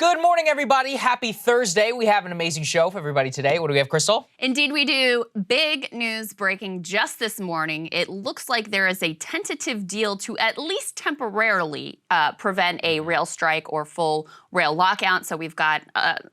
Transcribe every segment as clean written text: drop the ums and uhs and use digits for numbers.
Good morning, everybody. Happy Thursday. We have an amazing show for everybody today. What do we have, Krystal? Indeed, we do. Big news breaking just this morning. It looks like there is a tentative deal to at least temporarily prevent a rail strike or full rail lockout. So we've got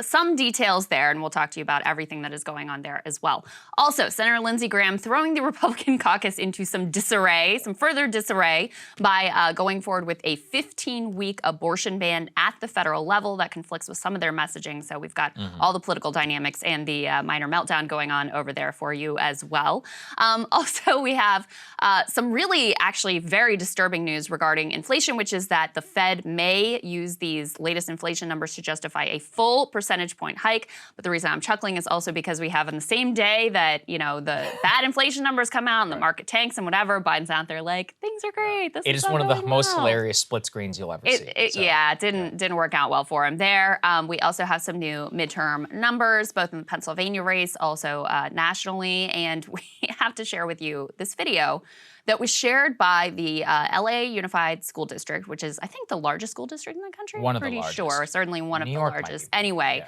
some details there, and we'll talk to you about everything that is going on there as well. Also, Senator Lindsey Graham throwing the Republican caucus into some disarray, some further disarray, by going forward with a 15-week abortion ban at the federal level that conflicts with some of their messaging. So we've got all the political dynamics and the minor meltdown going on over there for you as well. Also, we have some really actually very disturbing news regarding inflation, which is that the Fed may use these latest inflation numbers to justify a full percentage point hike. But the reason I'm chuckling is also because we have on the same day that, you know, the bad inflation numbers come out and the market tanks and whatever, Biden's out there like, things are great. It is one of the most hilarious split screens you'll ever see. Yeah, it didn't work out well for him there. We also have some new midterm numbers, both in the Pennsylvania race, also nationally, and we have to share with you this video that was shared by the LA Unified School District, which is, I think, the largest school district in the country. One of the largest. Pretty sure, certainly one of the largest. Anyway,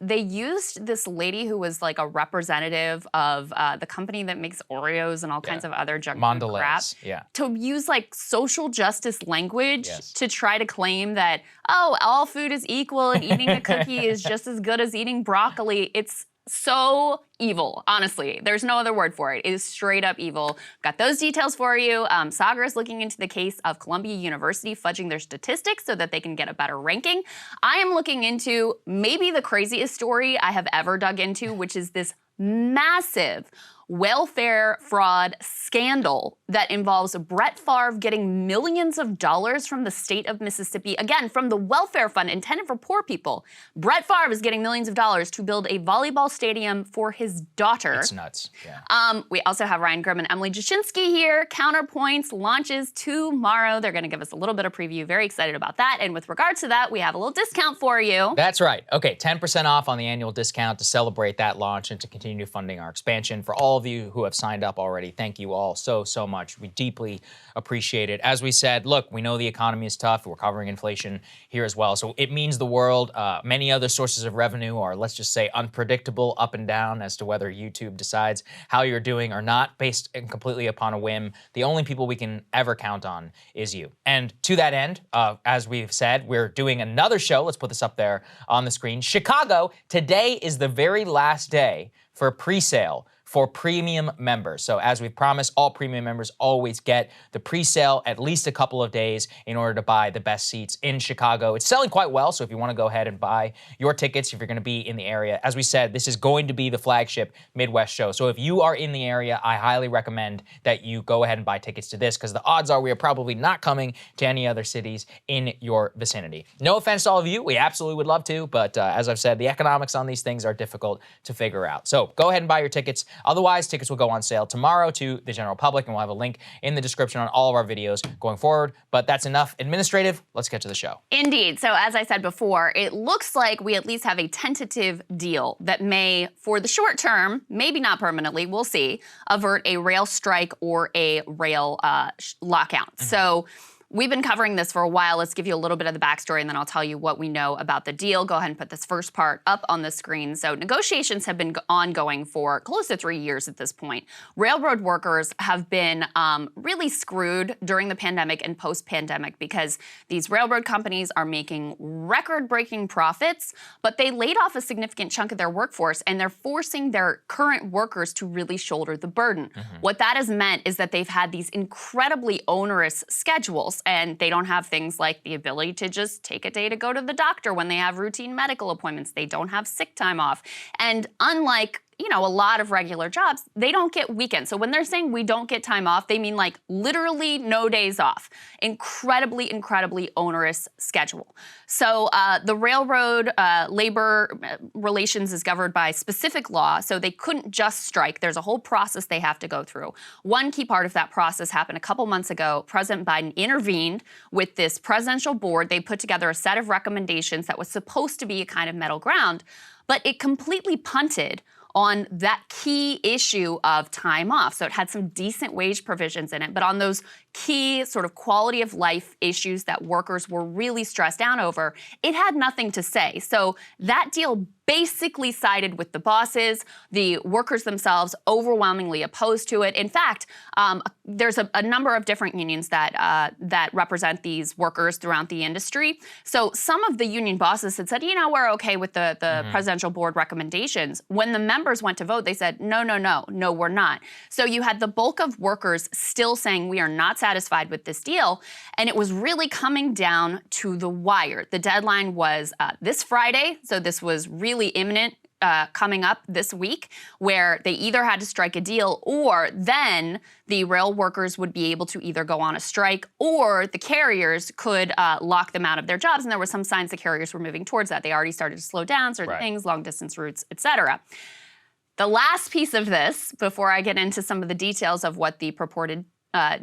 they used this lady who was like a representative of the company that makes Oreos and all kinds of other junk food crap to use like social justice language to try to claim that, oh, all food is equal and eating a cookie is just as good as eating broccoli. It's so evil, honestly. There's no other word for it. It is straight up evil. Got those details for you. Saagar is looking into the case of Columbia University fudging their statistics so that they can get a better ranking. I am looking into maybe the craziest story I have ever dug into, which is this massive welfare fraud scandal that involves Brett Favre getting millions of dollars from the state of Mississippi, again, from the welfare fund intended for poor people. Brett Favre is getting millions of dollars to build a volleyball stadium for his daughter. It's nuts, yeah. We also have Ryan Grimm and Emily Jashinsky here. Counterpoints launches tomorrow. They're going to give us a little bit of preview. Very excited about that. And with regards to that, we have a little discount for you. That's right. Okay, 10% off on the annual discount to celebrate that launch and to continue funding our expansion. For all of you who have signed up already, thank you all so much. We deeply appreciate it. As we said, look, we know the economy is tough. We're covering inflation here as well. So it means the world. Many other sources of revenue are, let's just say, unpredictable, up and down as to whether YouTube decides how you're doing or not, based completely upon a whim. The only people we can ever count on is you. And to that end, as we've said, we're doing another show. Let's put this up there on the screen. Chicago, today is the very last day for pre-sale for premium members. So as we've promised, all premium members always get the pre-sale at least a couple of days in order to buy the best seats in Chicago. It's selling quite well, so if you want to go ahead and buy your tickets, if you're going to be in the area, as we said, this is going to be the flagship Midwest show. So if you are in the area, I highly recommend that you go ahead and buy tickets to this, because the odds are we are probably not coming to any other cities in your vicinity. No offense to all of you, we absolutely would love to, but as I've said, the economics on these things are difficult to figure out. So go ahead and buy your tickets. Otherwise, tickets will go on sale tomorrow to the general public, and we'll have a link in the description on all of our videos going forward. But that's enough administrative. Let's get to the show. Indeed. So as I said before, it looks like we at least have a tentative deal that may, for the short term, maybe not permanently, we'll see, avert a rail strike or a rail lockout. So we've been covering this for a while. Let's give you a little bit of the backstory, and then I'll tell you what we know about the deal. Go ahead and put this first part up on the screen. So negotiations have been ongoing for close to 3 years at this point. Railroad workers have been really screwed during the pandemic and post-pandemic because these railroad companies are making record-breaking profits, but they laid off a significant chunk of their workforce, and they're forcing their current workers to really shoulder the burden. What that has meant is that they've had these incredibly onerous schedules, and they don't have things like the ability to just take a day to go to the doctor when they have routine medical appointments. They don't have sick time off. And unlike you know, a lot of regular jobs, they don't get weekends. So when they're saying we don't get time off, they mean like literally no days off. Incredibly, incredibly onerous schedule. So the railroad labor relations is governed by specific law, so they couldn't just strike. There's a whole process they have to go through. One key part of that process happened a couple months ago. President Biden intervened with this presidential board. They put together a set of recommendations that was supposed to be a kind of middle ground, but it completely punted on that key issue of time off. So it had some decent wage provisions in it, but on those key sort of quality of life issues that workers were really stressed out over, it had nothing to say. So that deal basically sided with the bosses. The workers themselves overwhelmingly opposed to it. In fact, there's a number of different unions that represent these workers throughout the industry. So some of the union bosses had said, you know, we're okay with the presidential board recommendations. When the members went to vote, they said, no, we're not. So you had the bulk of workers still saying we are not satisfied with this deal, and it was really coming down to the wire. The deadline was this Friday, so this was really imminent coming up this week, where they either had to strike a deal or then the rail workers would be able to either go on a strike or the carriers could lock them out of their jobs. And there were some signs the carriers were moving towards that. They already started to slow down certain things, long distance routes, et cetera. The last piece of this, before I get into some of the details of what the purported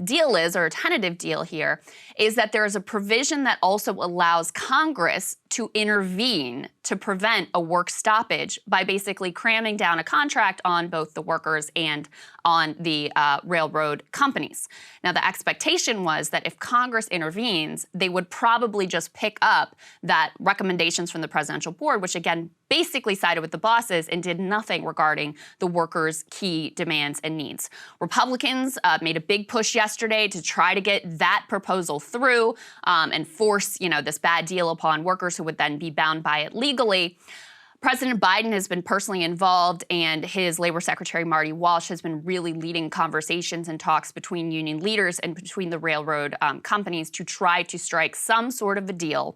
deal is, or a tentative deal here, is that there is a provision that also allows Congress to intervene to prevent a work stoppage by basically cramming down a contract on both the workers and on the railroad companies. Now, the expectation was that if Congress intervenes, they would probably just pick up that recommendations from the presidential board, which again basically sided with the bosses and did nothing regarding the workers' key demands and needs. Republicans made a big push yesterday to try to get that proposal through and force, this bad deal upon workers who would then be bound by it legally. President Biden has been personally involved, and his Labor Secretary, Marty Walsh, has been really leading conversations and talks between union leaders and between the railroad companies to try to strike some sort of a deal.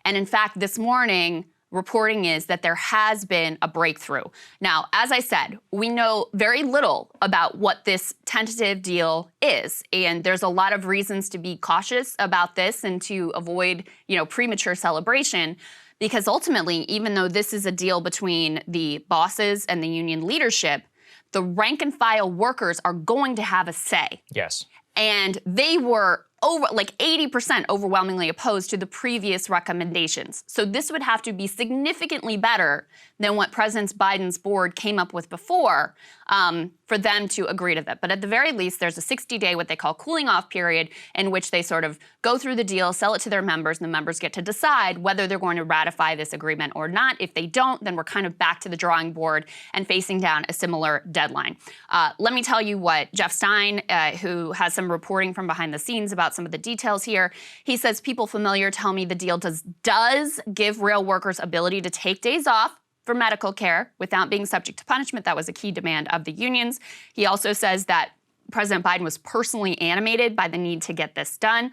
And in fact, this morning, reporting is that there has been a breakthrough. Now, as I said, we know very little about what this tentative deal is, and there's a lot of reasons to be cautious about this and to avoid, premature celebration. Because ultimately, even though this is a deal between the bosses and the union leadership, the rank and file workers are going to have a say. Yes. And they were 80% overwhelmingly opposed to the previous recommendations. So this would have to be significantly better than what President Biden's board came up with before for them to agree to that. But at the very least, there's a 60-day, what they call cooling off period, in which they sort of go through the deal, sell it to their members, and the members get to decide whether they're going to ratify this agreement or not. If they don't, then we're kind of back to the drawing board and facing down a similar deadline. Let me tell you what Jeff Stein, who has some reporting from behind the scenes about some of the details here, he says people familiar tell me the deal does give rail workers ability to take days off for medical care without being subject to punishment. That was a key demand of the unions. He also says that President Biden was personally animated by the need to get this done.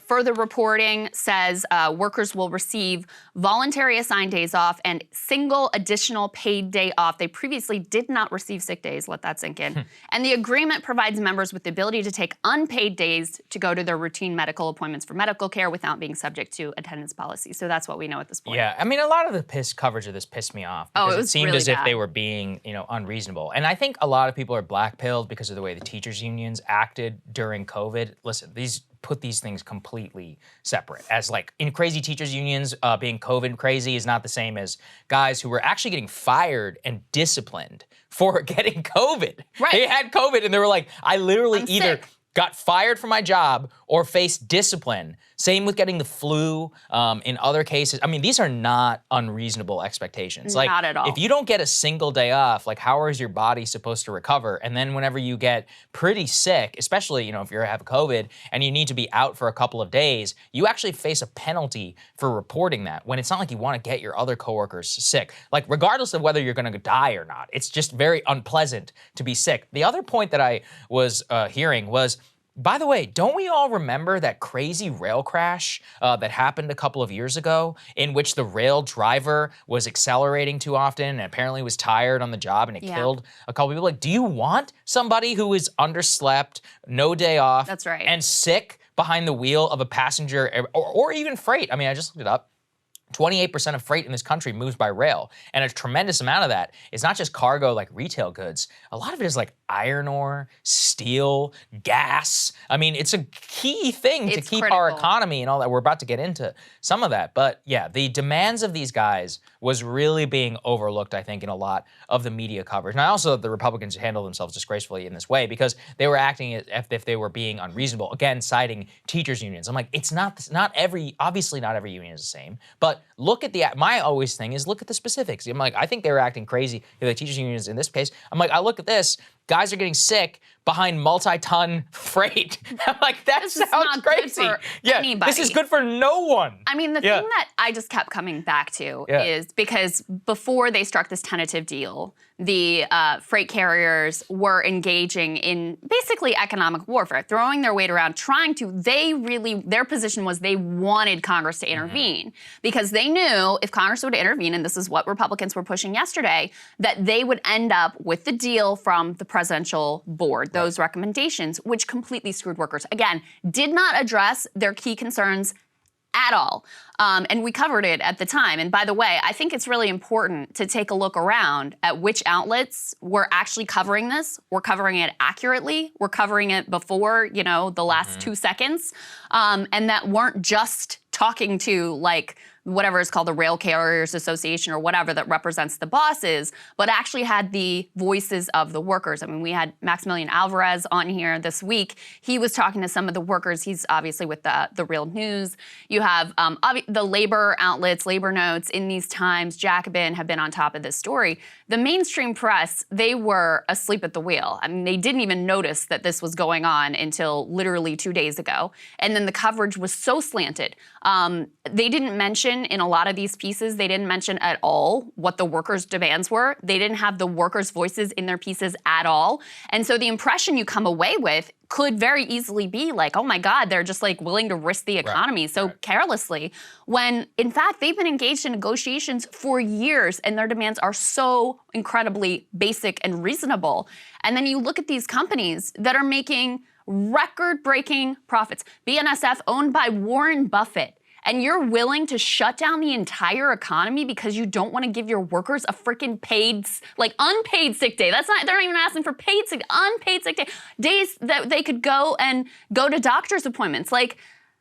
Further reporting says workers will receive voluntary assigned days off and single additional paid day off. They previously did not receive sick days. Let that sink in. And the agreement provides members with the ability to take unpaid days to go to their routine medical appointments for medical care without being subject to attendance policy. So that's what we know at this point. Yeah, I mean, a lot of the coverage of this pissed me off because it was it seemed really as if bad. they were being, unreasonable. And I think a lot of people are black-pilled because of the way the teachers unions acted during COVID. Listen, put these things completely separate. As in crazy teachers unions, being COVID crazy is not the same as guys who were actually getting fired and disciplined for getting COVID. Right. They had COVID and they were like, I literally I'm either sick. got fired from my job or faced discipline. Same with getting the flu. In other cases, I mean, these are not unreasonable expectations. Not at all. If you don't get a single day off, how is your body supposed to recover? And then whenever you get pretty sick, especially, if you have COVID and you need to be out for a couple of days, you actually face a penalty for reporting that when it's not like you want to get your other coworkers sick. Regardless of whether you're going to die or not, it's just very unpleasant to be sick. The other point that I was hearing was, by the way, don't we all remember that crazy rail crash that happened a couple of years ago in which the rail driver was accelerating too often and apparently was tired on the job and it killed a couple people? Do you want somebody who is underslept, no day off, That's right. and sick behind the wheel of a passenger or even freight? I mean, I just looked it up. 28% of freight in this country moves by rail, and a tremendous amount of that is not just cargo like retail goods. A lot of it is iron ore, steel, gas. I mean, it's a key thing to It's keep our critical. economy and all that. We're about to get into some of that. But yeah, the demands of these guys was really being overlooked, I think, in a lot of the media coverage. And I also thought the Republicans handled themselves disgracefully in this way because they were acting as if they were being unreasonable. Again, citing teachers' unions. I'm like, it's obviously not every union is the same. But look at my always thing is look at the specifics. I'm like, I think they were acting crazy. The teachers' unions in this case. I'm like, I look at this. Guys are getting sick behind multi-ton freight. I'm like, that sounds not good crazy. for Yeah, anybody. this is good for no one. I mean, the thing that I just kept coming back to is because before they struck this tentative deal, the freight carriers were engaging in basically economic warfare, throwing their weight around, their position was they wanted Congress to intervene because they knew if Congress would intervene, and this is what Republicans were pushing yesterday, that they would end up with the deal from the presidential board, those recommendations, which completely screwed workers. Again, did not address their key concerns at all. And we covered it at the time. And by the way, I think it's really important to take a look around at which outlets were actually covering this. We're covering it accurately. We're covering it before, the last 2 seconds. And that weren't just talking to whatever is called the Rail Carriers Association or whatever that represents the bosses, but actually had the voices of the workers. I mean, we had Maximilian Alvarez on here this week. He was talking to some of the workers. He's obviously with the Real News. You have the labor outlets, labor notes in these times, Jacobin have been on top of this story. The mainstream press, they were asleep at the wheel. I mean, they didn't even notice that this was going on until literally 2 days ago. And then the coverage was so slanted. They didn't mention in a lot of these pieces, they didn't mention at all what the workers' demands were. They didn't have the workers' voices in their pieces at all. And so the impression you come away with could very easily be like, oh my God, they're just willing to risk the economy so carelessly, when in fact they've been engaged in negotiations for years and their demands are so incredibly basic and reasonable. And then you look at these companies that are making record-breaking profits. BNSF owned by Warren Buffett. And you're willing to shut down the entire economy because you don't want to give your workers a freaking unpaid sick day. They're not even asking for unpaid sick day. Days that they could go to doctor's appointments.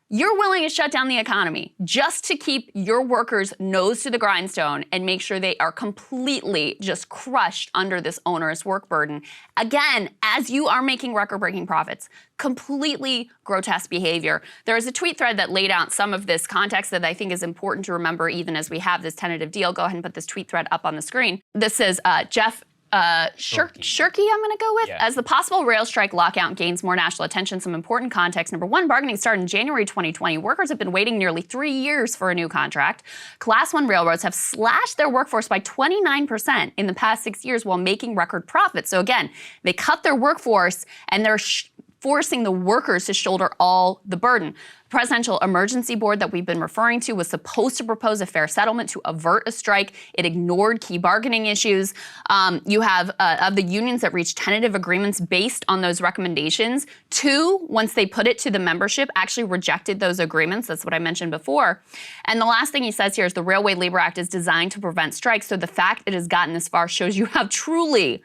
You're willing to shut down the economy just to keep your workers' nose to the grindstone and make sure they are completely just crushed under this onerous work burden. Again, as you are making record-breaking profits, completely grotesque behavior. There is a tweet thread that laid out some of this context that I think is important to remember even as we have this tentative deal. Go ahead and put this tweet thread up on the screen. This is Jeff Shirky, I'm going to go with. As the possible rail strike lockout gains more national attention, some important context. Number one, bargaining started in January 2020. Workers have been waiting nearly 3 years for a new contract. Class 1 railroads have slashed their workforce by 29% in the past 6 years while making record profits. So again, they cut their workforce and they're forcing the workers to shoulder all the burden. The Presidential Emergency Board that we've been referring to was supposed to propose a fair settlement to avert a strike. It ignored key bargaining issues. You have of the unions that reached tentative agreements based on those recommendations. 2, once they put it to the membership, actually rejected those agreements. That's what I mentioned before. And the last thing he says here is the Railway Labor Act is designed to prevent strikes. So the fact it has gotten this far shows you how truly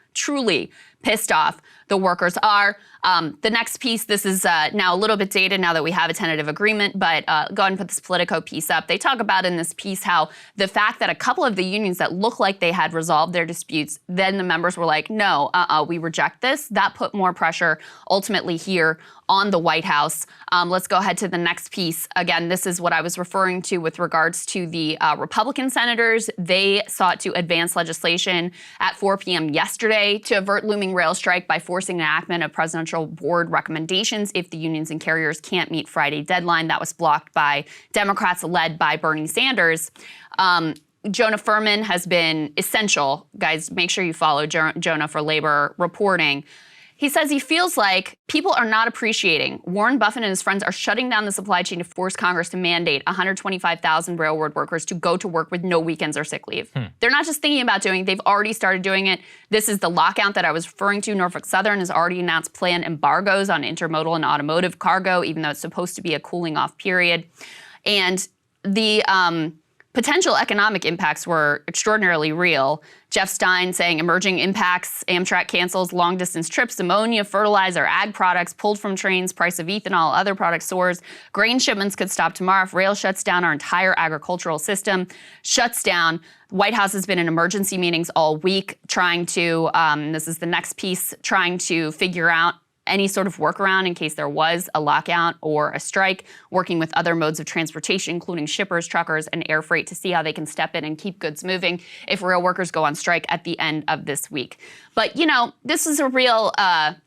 pissed off the workers are. The next piece, this is now a little bit dated now that we have a tentative agreement, but go ahead and put this Politico piece up. They talk about in this piece how the fact that a couple of the unions that looked like they had resolved their disputes, then the members were like, no, we reject this. That put more pressure ultimately here on the White House. Let's go ahead to the next piece. Again, this is what I was referring to with regards to the Republican senators. They sought to advance legislation at 4 p.m. yesterday to avert looming rail strike by forcing enactment of presidential board recommendations if the unions and carriers can't meet Friday deadline. That was blocked by Democrats led by Bernie Sanders. Jonah Furman has been essential. Guys, make sure you follow Jonah for labor reporting. He says he feels like people are not appreciating. Warren Buffett and his friends are shutting down the supply chain to force Congress to mandate 125,000 railroad workers to go to work with no weekends or sick leave. They're not just thinking about doing it, they've already started doing it. This is the lockout that I was referring to. Norfolk Southern has already announced planned embargoes on intermodal and automotive cargo, even though it's supposed to be a cooling off period. And potential economic impacts were extraordinarily real. Jeff Stein saying emerging impacts, Amtrak cancels long-distance trips, ammonia, fertilizer, ag products pulled from trains, price of ethanol, other products soars. Grain shipments could stop tomorrow if rail shuts down. Our entire agricultural system shuts down. White House has been in emergency meetings all week trying to, this is the next piece, trying to figure out any sort of workaround in case there was a lockout or a strike, working with other modes of transportation, including shippers, truckers, and air freight to see how they can step in and keep goods moving if rail workers go on strike at the end of this week. But, you know, this is a real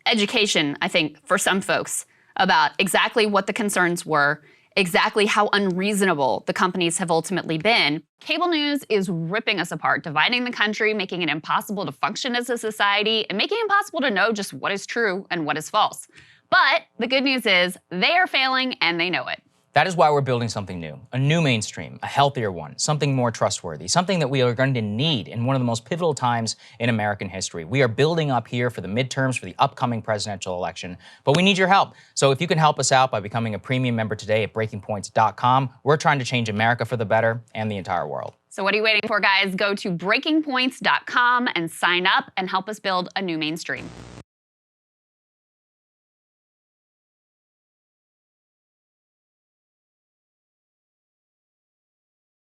education, I think, for some folks about exactly what the concerns were, exactly how unreasonable the companies have ultimately been. Cable news is ripping us apart, dividing the country, making it impossible to function as a society, and making it impossible to know just what is true and what is false. But the good news is they are failing and they know it. That is why we're building something new, a new mainstream, a healthier one, something more trustworthy, something that we are going to need in one of the most pivotal times in American history. We are building up here for the midterms, for the upcoming presidential election, but we need your help. So if you can help us out by becoming a premium member today at breakingpoints.com, we're trying to change America for the better and the entire world. So what are you waiting for, guys? Go to breakingpoints.com and sign up and help us build a new mainstream.